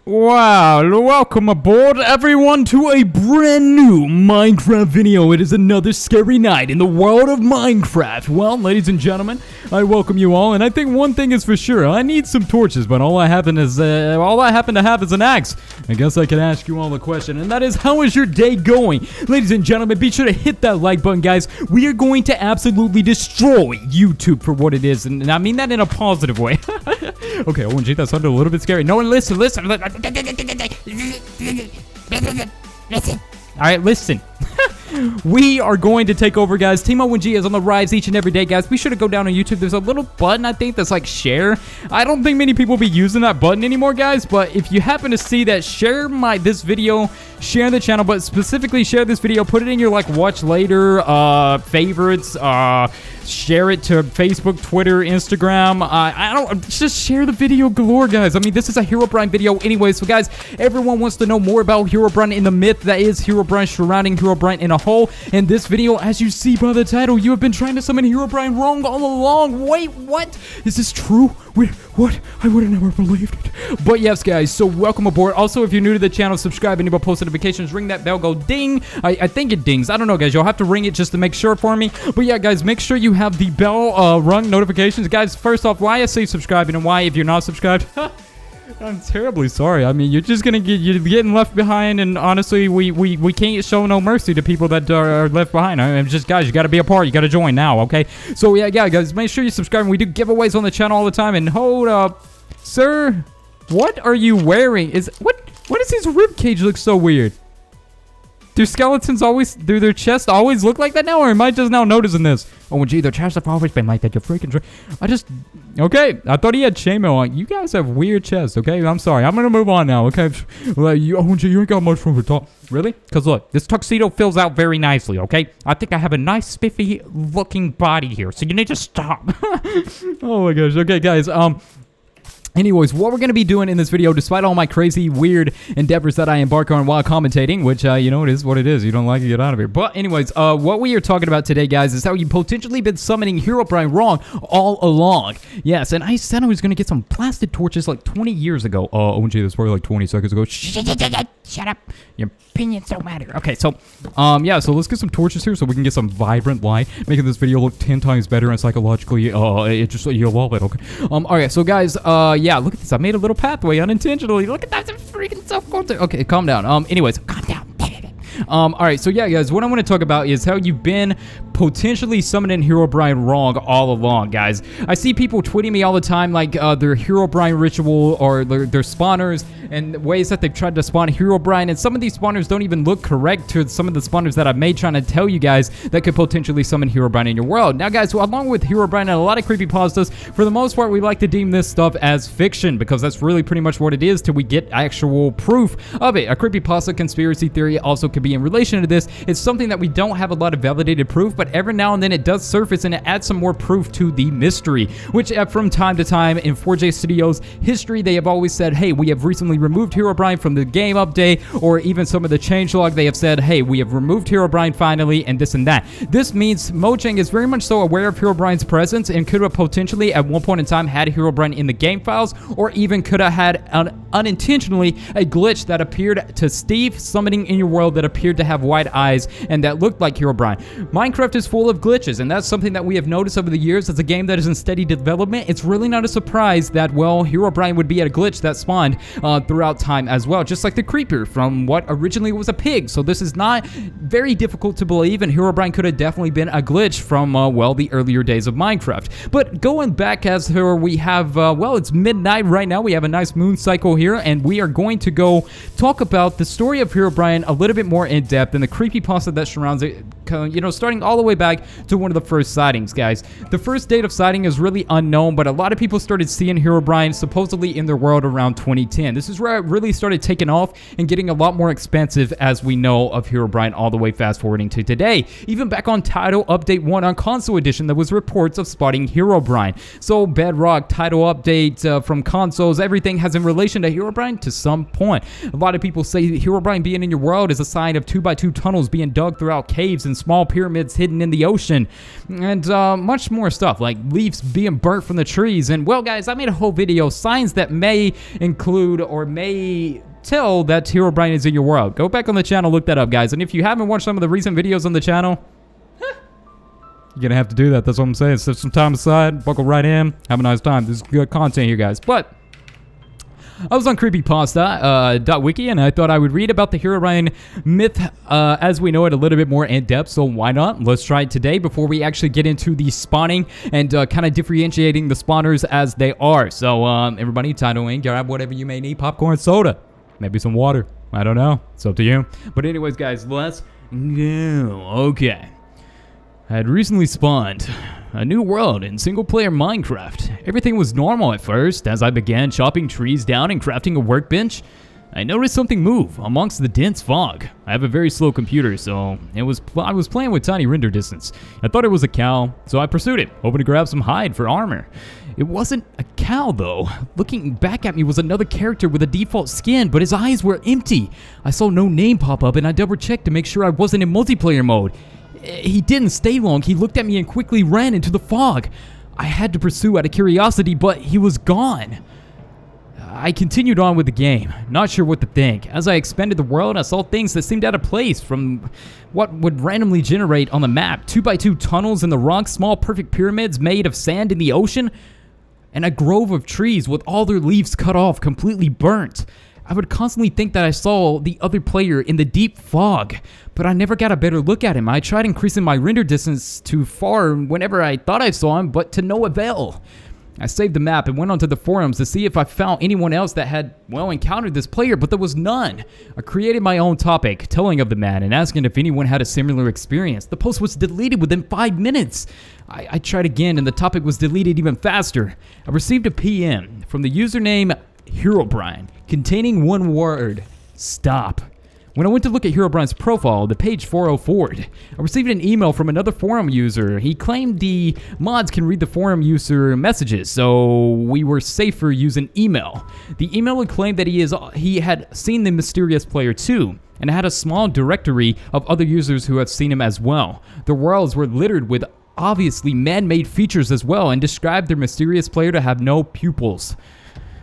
Wow, welcome aboard everyone to a brand new Minecraft video. It is another scary night in the world of Minecraft. Well, ladies and gentlemen, I welcome you all, and I think one thing is for sure. I need some torches, but all I happen to have is an axe. I guess I can ask you all a question, and that is, how is your day going? Ladies and gentlemen, be sure to hit that like button, guys. We are going to absolutely destroy YouTube for what it is, and I mean that in a positive way. Okay, OMG, that sounded a little bit scary. No one listen. Alright, listen. We are going to take over, guys. Team ONG is on the rise each and every day, guys. Be sure to go down on YouTube. There's a little button, I think, that's like share. I don't think many people will be using that button anymore, guys. But if you happen to see that, share this video, share the channel, but specifically share this video. Put it in your, like, watch later, favorites, share it to Facebook, Twitter, Instagram. Just share the video galore, guys. I mean, this is a Herobrine video anyway. So, guys, everyone wants to know more about Herobrine and the myth that is Herobrine, surrounding Herobrine in a whole. In this video, as you see by the title, you have been trying to summon Herobrine wrong all along. Wait, what? Is this true? Wait, what? I would have never believed it. But yes, guys, so welcome aboard. Also, if you're new to the channel, subscribe, enable post notifications, ring that bell, go ding. I think it dings. I don't know, guys. You'll have to ring it just to make sure for me. But yeah, guys, make sure you have the bell rung notifications. Guys, first off, why I say subscribe and why if you're not subscribed, I'm terribly sorry. I mean, you're just gonna you're getting left behind, and honestly, we can't show no mercy to people that are left behind. I mean, just, guys, you gotta be a part. You gotta join now, okay? So yeah, guys, make sure you subscribe. We do giveaways on the channel all the time. And hold up, sir, what are you wearing? What does his rib cage look so weird? Do skeletons always, do their chests always look like that now, or am I just now noticing this? Oh, gee, their chests have always been like that. You're freaking okay, I thought he had chainmail on. You guys have weird chests, okay? I'm sorry. I'm gonna move on now, okay? You ain't got much room to talk. Really? Because look, this tuxedo fills out very nicely, okay? I think I have a nice, spiffy looking body here, so you need to stop. Oh my gosh. Okay, guys, anyways, what we're going to be doing in this video, despite all my crazy, weird endeavors that I embark on while commentating, which, you know, it is what it is. You don't like it, get out of here. But anyways, what we are talking about today, guys, is how you've potentially been summoning Herobrine wrong all along. Yes, and I said I was going to get some blasted torches like 20 years ago. OMG, that's probably like 20 seconds ago. Shut up. Your opinions don't matter. Okay, so, yeah, so let's get some torches here so we can get some vibrant light, making this video look 10 times better and psychologically, you'll love it, okay? Alright, so guys, yeah, look at this. I made a little pathway unintentionally. Look at that. It's freaking so-cool. Okay, calm down. Anyways, calm down. Alright, so yeah, guys, what I want to talk about is how you've been potentially summoning Herobrine wrong all along, guys. I see people tweeting me all the time, like, their Herobrine ritual or their spawners and ways that they've tried to spawn Herobrine, and some of these spawners don't even look correct to some of the spawners that I've made trying to tell you guys that could potentially summon Herobrine in your world. Now, guys, so along with Herobrine and a lot of creepypastas, for the most part, we like to deem this stuff as fiction because that's really pretty much what it is till we get actual proof of it. A creepypasta conspiracy theory also could be in relation to this. It's something that we don't have a lot of validated proof, but every now and then it does surface and it adds some more proof to the mystery, which from time to time in 4J Studios history, they have always said, hey, we have recently removed Herobrine from the game update, or even some of the changelog, they have said, hey, we have removed Herobrine finally, and this and that. This means Mojang is very much so aware of Herobrine's presence and could have potentially at one point in time had Herobrine in the game files, or even could have had unintentionally a glitch that appeared to Steve summoning in your world that appeared to have wide eyes and that looked like Herobrine. Minecraft is full of glitches, and that's something that we have noticed over the years. As a game that is in steady development, it's really not a surprise that, well, Herobrine would be at a glitch that spawned throughout time as well, just like the creeper from what originally was a pig. So this is not very difficult to believe, and Herobrine could have definitely been a glitch from, well, the earlier days of Minecraft. But going back as here, we have, well, it's midnight right now. We have a nice moon cycle here, and we are going to go talk about the story of Herobrine a little bit more in depth and the creepypasta that surrounds it, you know, starting all the way back to one of the first sightings, guys. The first date of sighting is really unknown, but a lot of people started seeing Herobrine supposedly in their world around 2010. This is where it really started taking off and getting a lot more expensive as we know of Herobrine all the way fast forwarding to today. Even back on Title Update 1 on Console Edition, there was reports of spotting Herobrine. So Bedrock, Title Update from consoles, everything has in relation to Herobrine to some point. A lot of people say Herobrine being in your world is a sign of 2x2 tunnels being dug throughout caves and small pyramids hidden in the ocean, and much more stuff, like leaves being burnt from the trees. And well, guys, I made a whole video, signs that may include or may tell that Herobrine is in your world. Go back on the channel, look that up, guys. And if you haven't watched some of the recent videos on the channel, you're gonna have to do that. That's what I'm saying. Set some time aside, buckle right in, have a nice time. This is good content here, guys. But I was on creepypasta.wiki, and I thought I would read about the Herobrine myth as we know it a little bit more in depth, so why not? Let's try it today before we actually get into the spawning and kind of differentiating the spawners as they are. So everybody, title in, grab whatever you may need, popcorn, soda, maybe some water. I don't know. It's up to you. But anyways, guys, let's go. Okay. I had recently spawned a new world in single-player Minecraft. Everything was normal at first. As I began chopping trees down and crafting a workbench, I noticed something move amongst the dense fog. I have a very slow computer, so I was playing with tiny render distance. I thought it was a cow, so I pursued it, hoping to grab some hide for armor. It wasn't a cow, though. Looking back at me was another character with a default skin, but his eyes were empty. I saw no name pop up, and I double-checked to make sure I wasn't in multiplayer mode. He didn't stay long. He looked at me and quickly ran into the fog. I had to pursue out of curiosity, but he was gone. I continued on with the game, not sure what to think. As I expanded the world, I saw things that seemed out of place from what would randomly generate on the map. 2x2 tunnels in the rocks, small perfect pyramids made of sand in the ocean, and a grove of trees with all their leaves cut off, completely burnt. I would constantly think that I saw the other player in the deep fog, but I never got a better look at him. I tried increasing my render distance to far whenever I thought I saw him, but to no avail. I saved the map and went onto the forums to see if I found anyone else that had, well, encountered this player, but there was none. I created my own topic, telling of the man and asking if anyone had a similar experience. The post was deleted within 5 minutes. I tried again and the topic was deleted even faster. I received a PM from the username Herobrine, containing one word: stop. When I went to look at Herobrine's profile, the page 404'd, I received an email from another forum user. He claimed the mods can read the forum user messages, so we were safer using email. The email claimed that he had seen the mysterious player too, and had a small directory of other users who had seen him as well. The worlds were littered with obviously man-made features as well, and described their mysterious player to have no pupils.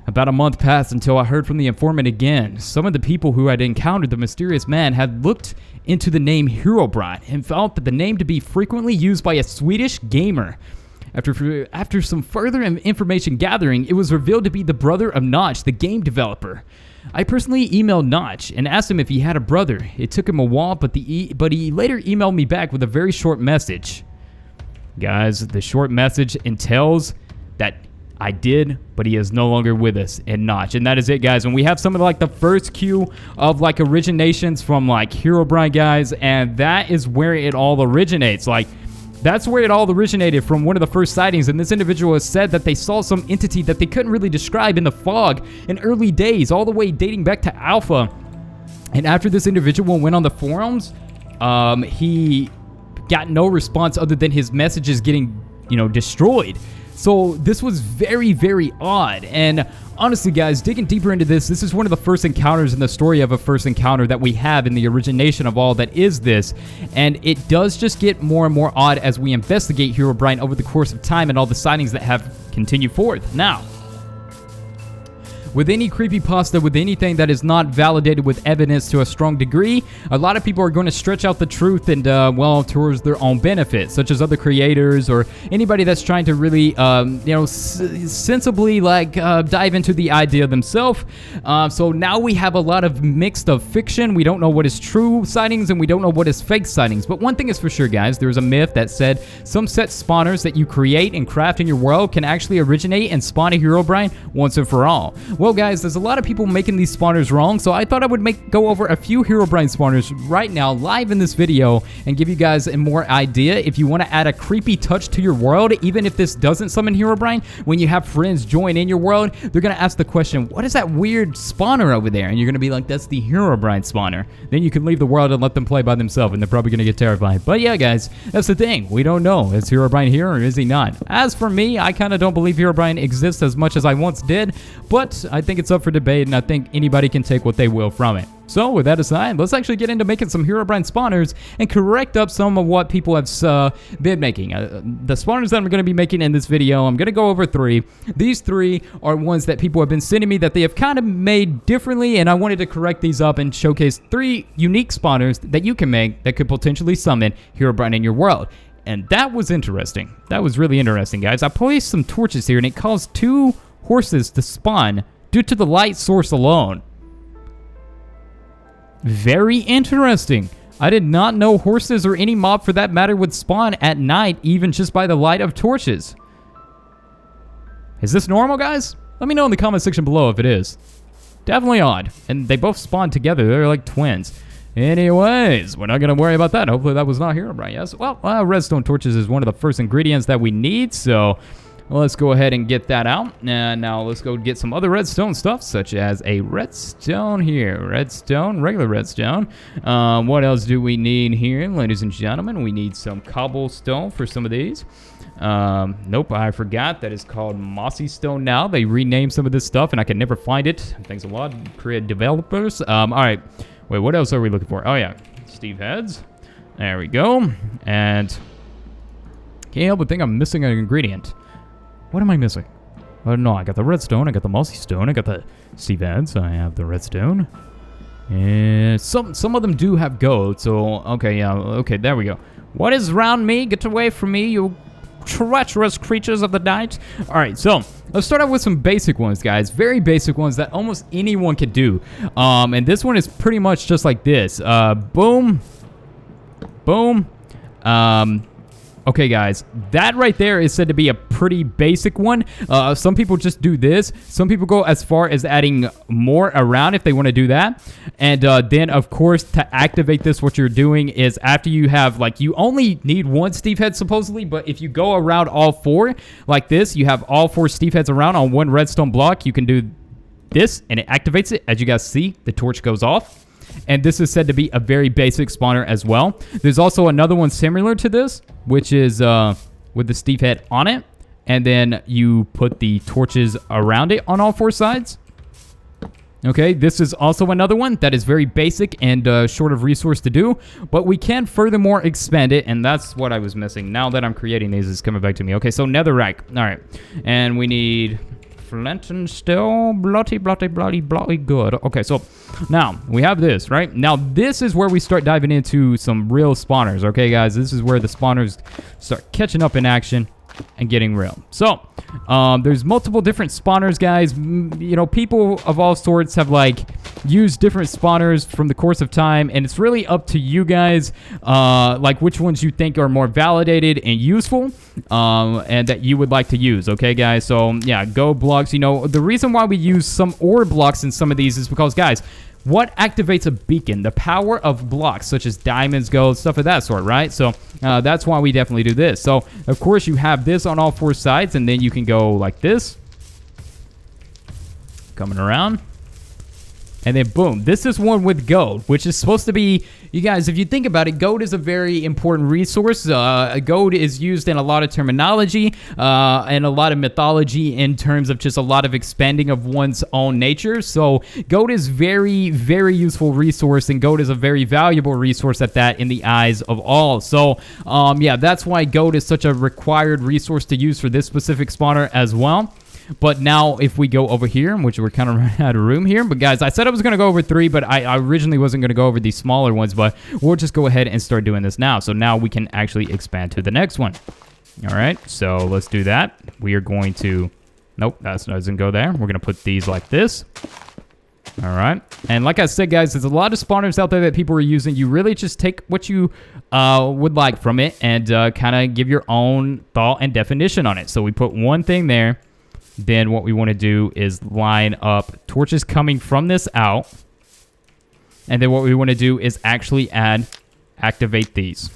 About a month passed until I heard from the informant again. Some of the people who had encountered the mysterious man had looked into the name Herobrine and felt that the name to be frequently used by a Swedish gamer. After some further information gathering, it was revealed to be the brother of Notch, the game developer. I personally emailed Notch and asked him if he had a brother. It took him a while, but he later emailed me back with a very short message. Guys, the short message entails that I did, but he is no longer with us in Notch. And that is it, guys. And we have some of like the first queue of like originations from like Herobrine, guys, and that is where it all originates. Like, that's where it all originated, from one of the first sightings. And this individual has said that they saw some entity that they couldn't really describe in the fog in early days, all the way dating back to Alpha. And after this individual went on the forums, he got no response other than his messages getting, destroyed. So this was very, very odd. And honestly, guys, digging deeper into this is one of the first encounters in the story of a first encounter that we have in the origination of all that is this. And it does just get more and more odd as we investigate Herobrine over the course of time and all the sightings that have continued forth. Now, with any creepypasta, with anything that is not validated with evidence to a strong degree, a lot of people are going to stretch out the truth and, towards their own benefit, such as other creators or anybody that's trying to really, sensibly, dive into the idea themselves. So now we have a lot of mixed of fiction. We don't know what is true sightings and we don't know what is fake sightings. But one thing is for sure, guys, there's a myth that said some set spawners that you create and craft in your world can actually originate and spawn a Herobrine once and for all. Well, guys, there's a lot of people making these spawners wrong, so I thought I would go over a few Herobrine spawners right now, live in this video, and give you guys a more idea. If you want to add a creepy touch to your world, even if this doesn't summon Herobrine, when you have friends join in your world, they're going to ask the question, what is that weird spawner over there? And you're going to be like, that's the Herobrine spawner. Then you can leave the world and let them play by themselves, and they're probably going to get terrified. But yeah, guys, that's the thing. We don't know. Is Herobrine here or is he not? As for me, I kind of don't believe Herobrine exists as much as I once did, but I think it's up for debate, and I think anybody can take what they will from it. So with that aside, let's actually get into making some Herobrine spawners and correct up some of what people have been making. The spawners that I'm going to be making in this video, I'm going to go over 3. These 3 are ones that people have been sending me that they have kind of made differently, and I wanted to correct these up and showcase 3 unique spawners that you can make that could potentially summon Herobrine in your world. And that was interesting. That was really interesting, guys. I placed some torches here, and it caused 2 horses to spawn due to the light source alone. Very interesting. I did not know horses or any mob for that matter would spawn at night, even just by the light of torches. Is this normal, guys? Let me know in the comment section below if it is. Definitely odd. And they both spawn together. They're like twins. Anyways, we're not going to worry about that. Hopefully that was not Herobrine, yes? Well, redstone torches is one of the first ingredients that we need, so let's go ahead and get that out. And now let's go get some other redstone stuff, such as a redstone here. Redstone, regular redstone. What else do we need here, ladies and gentlemen? We need some cobblestone for some of these. Nope, I forgot that it's called mossy stone now. They renamed some of this stuff, and I can never find it. Thanks a lot, creative developers. All right. Wait, what else are we looking for? Oh, yeah. Steve heads. There we go. And can't help but think I'm missing an ingredient. What am I missing? Oh, no, I got the redstone. I got the mossy stone. I got the Steve heads. I have the redstone. And some of them do have gold. So, okay, yeah. Okay, there we go. What is around me? Get away from me, you treacherous creatures of the night. All right, so let's start out with some basic ones, guys. Very basic ones that almost anyone could do. And this one is pretty much just like this. Boom. Boom. Okay, guys, that right there is said to be a pretty basic one. Some people just do this. Some people go as far as adding more around if they want to do that. And then, of course, to activate this, what you're doing is after you have, like, you only need 1 Steve head, supposedly. But if you go around all 4 like this, you have all 4 Steve heads around on 1 redstone block. You can do this, and it activates it. As you guys see, the torch goes off. And this is said to be a very basic spawner as well. There's also another one similar to this, which is with the Steve head on it. And then you put the torches around it on all 4 sides. Okay, this is also another one that is very basic and short of resource to do. But we can furthermore expand it, and that's what I was missing. Now that I'm creating these, it's coming back to me. Okay, so netherrack. All right, and we need flint and steel. Bloody good. Okay, so now we have this, right? Now this is where we start diving into some real spawners. Okay, guys, this is where the spawners start catching up in action and getting real. So there's multiple different spawners, guys. You know, people of all sorts have like used different spawners from the course of time, and it's really up to you guys like which ones you think are more validated and useful and that you would like to use. Okay, guys, so yeah, go blocks. You know, the reason why we use some ore blocks in some of these is because, guys, what activates a beacon? The power of blocks, such as diamonds, gold, stuff of that sort, right? So that's why we definitely do this. So, of course, you have this on all 4 sides, and then you can go like this. Coming around. And then, boom, this is one with gold, which is supposed to be, you guys, if you think about it, gold is a very important resource. Gold is used in a lot of terminology and a lot of mythology in terms of just a lot of expanding of one's own nature. So gold is very, very useful resource, and gold is a very valuable resource at that in the eyes of all. So, yeah, that's why gold is such a required resource to use for this specific spawner as well. But now if we go over here, which we're kind of running out of room here. But guys, I said I was going to go over 3, but I originally wasn't going to go over these smaller ones. But we'll just go ahead and start doing this now. So now we can actually expand to the next one. All right, so let's do that. We are going to... Nope, that doesn't go there. We're going to put these like this. All right. And like I said, guys, there's a lot of spawners out there that people are using. You really just take what you would like from it and kind of give your own thought and definition on it. So we put one thing there. Then what we want to do is line up torches coming from this out. And then what we want to do is actually activate these.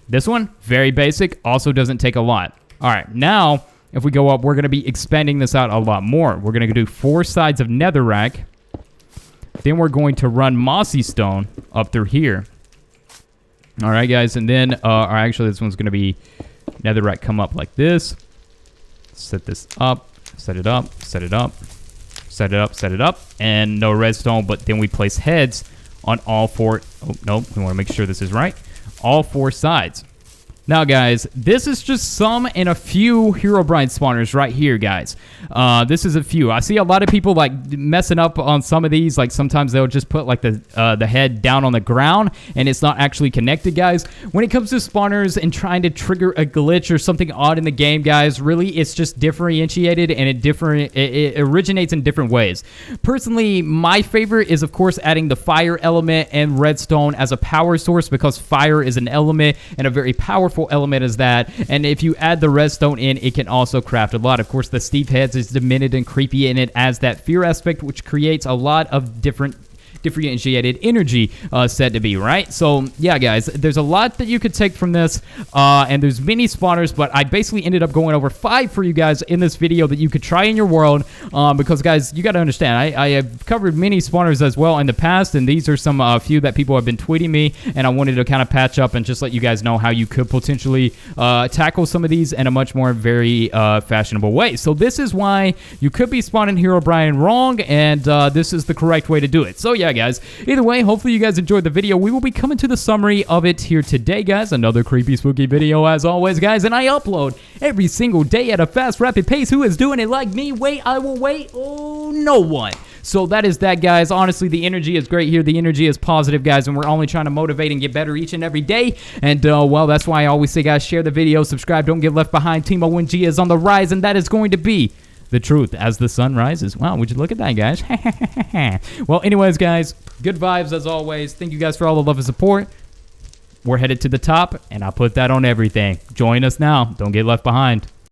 This one, very basic, also doesn't take a lot. All right, now if we go up, we're going to be expanding this out a lot more. We're going to do 4 sides of netherrack. Then we're going to run mossy stone up through here. All right, guys, and then, or actually this one's going to be netherrack come up like this. Set this up, set it up, set it up. Set it up, and no redstone, but then we place heads on all 4. Oh, no, we want to make sure this is right. All 4 sides. Now, guys, this is just some and a few Herobrine spawners right here, guys. This is a few. I see a lot of people, like, messing up on some of these. Like, sometimes they'll just put, like, the head down on the ground, and it's not actually connected, guys. When it comes to spawners and trying to trigger a glitch or something odd in the game, guys, really, it's just differentiated, and it originates in different ways. Personally, my favorite is, of course, adding the fire element and redstone as a power source, because fire is an element and a very powerful element is that, and if you add the redstone in, it can also craft a lot. Of course, the Steve heads is demented and creepy, and it adds that fear aspect, which creates a lot of differentiated energy said to be, right? So yeah, guys, there's a lot that you could take from this, and there's many spawners, but I basically ended up going over 5 for you guys in this video that you could try in your world, because guys, you got to understand, I have covered many spawners as well in the past, and these are some few that people have been tweeting me, and I wanted to kind of patch up and just let you guys know how you could potentially tackle some of these in a much more very fashionable way. So this is why you could be spawning Herobrine wrong, and this is the correct way to do it. So yeah, guys, either way, hopefully you guys enjoyed the video. We will be coming to the summary of it here today, guys. Another creepy spooky video as always, guys, and I upload every single day at a fast rapid pace. Who is doing it like me? Wait, I will wait. Oh, no one. So that is that, guys. Honestly, the energy is great here. The energy is positive, guys, and we're only trying to motivate and get better each and every day. And, well, that's why I always say, guys, share the video, subscribe, don't get left behind. Team ONG is on the rise, and that is going to be the truth as the sun rises. Wow, would you look at that, guys? Well, anyways, guys, good vibes as always. Thank you guys for all the love and support. We're headed to the top, and I'll put that on everything. Join us now. Don't get left behind.